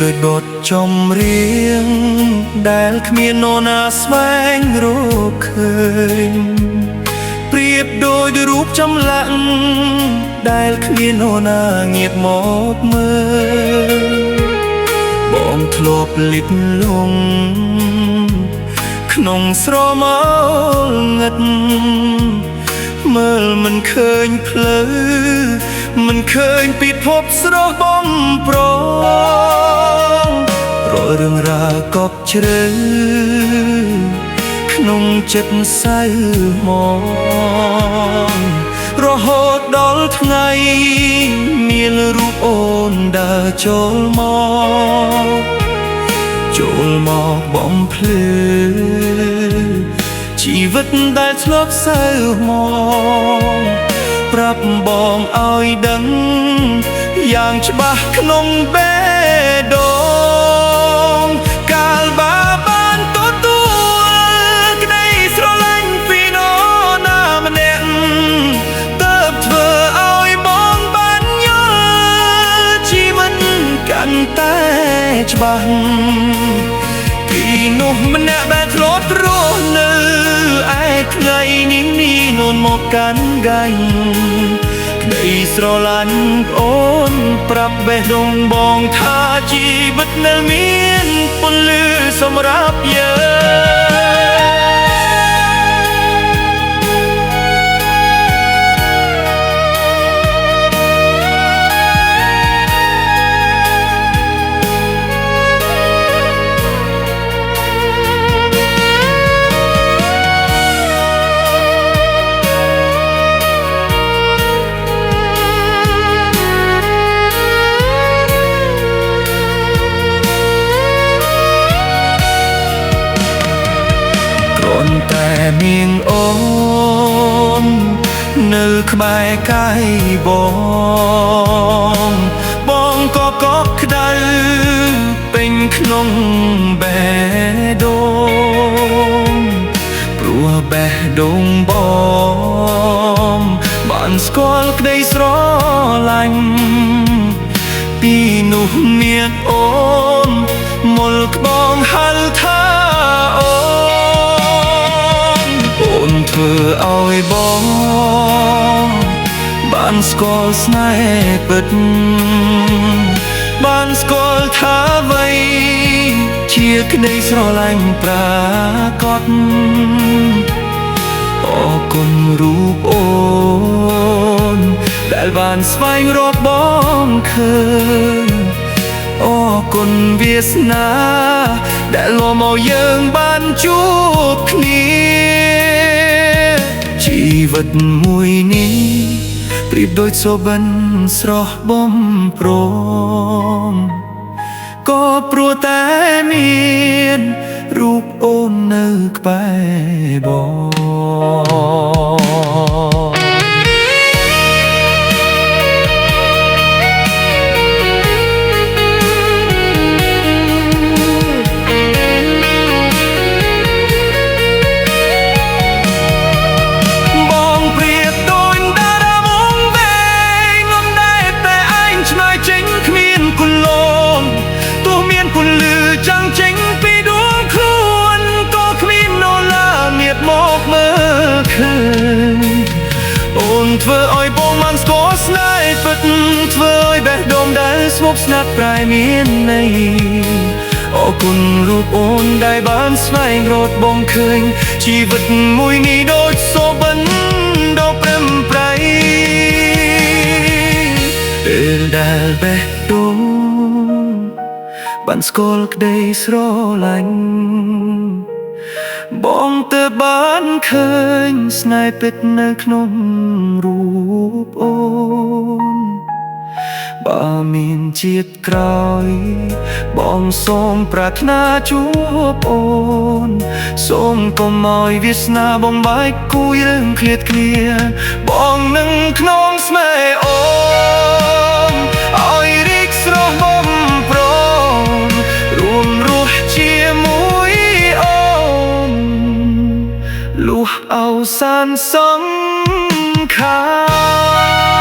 ដោយបទចម្រៀងដែលគ្មាននរណាស្វែងរកឃើញប្រៀបដូចរូបចម្លាក់ដែលគ្មាននរណាងាកមកមើលបងធ្លាប់លិចលង់ក្នុងស្រមោលងឹតមើលមិនឃើញផ្លូវមិនឃើញពិភពស្រស់បំប្រងរាល់រឿងរ៉ាវកប់ជ្រៅក្នុងចិត្តសៅមករហូតដល់ថ្ងៃមានរូបអូនដើរចូលមកបំភ្លឺជីវិតដែលធ្លាប់សៅមកប្រាប់បងឲ្យដឹងយ៉ាងច្បាស់ក្នុងបេះដូងកាលបានទទួលក្តីស្រឡាញ់ពីនរណាម្នាក់ទើបធ្វើឲ្យបងបានយល់ជីវិតកាន់តែច្បាស់ពីនោះម្នាក់ដែលធ្លាប់រស់នៅឯថ្ងៃនេះនួនមកកាន់កាញ់ក្តីស្រឡាញ់ប្អូនប្រាប់បេះដូងបងថាជីវិតនៅមានពន្លឺសម្រាប់យើងតែនាងអូននៅក្បែរកាយបងក៏កប់ក្ដៅពេញក្នុងបេះដូងព្រោះបេះដូងបងបានស្គាល់ក្តីស្រឡាញ់ពីនោះមានអូនមុលក្បងហៅថាអូនធ្វើឲ្យបងបានស្គាល់ស្នេហ៍ពិតបានស្គាល់ថាអ្វីជាក្តីស្រឡាញ់ប្រាកដអរគុណរូបអូនដែលបានស្វែងរកបងឃើញអរគុណវាសនាដែលនាំមកយើងបានជួបគ្នាជីវិតមួយនេះប្រៀបដូចសុបិនស្រស់បំព្រងក៏ព្រោះតែមានរូបអូននៅក្បែរបងអូនធ្វើឲ្យបងបានស្គាល់ស្នេហ៍ពិតធ្វើឲ្យបេះដូងដែលស្មុគស្មាញប្រែមានន័យអរគុណរូបអូនដែលបានស្វែងរកបងឃើញជីវិតមួយនេះដូចសុបិនដ៏ព្រឹមប្រៃពេលដែលបេះដូងបានស្គាល់ក្តីស្រឡាញ់បងទើបបានឃើញស្នេហ៍ពិតនៅក្នុងរូបអូនបើមានជាតិក្រោយបងសូមប្រាថ្នាជួបអូនសូមកុំឲ្យវាសនាបំបែកគូយើងឃ្លាតគ្នាបងនឹងក្នុងស្នេហ៍អូនឲ្យរីកស្រស់បំព្រងរួមរស់ជាមួយអូនលុះអវសានសង្ខារ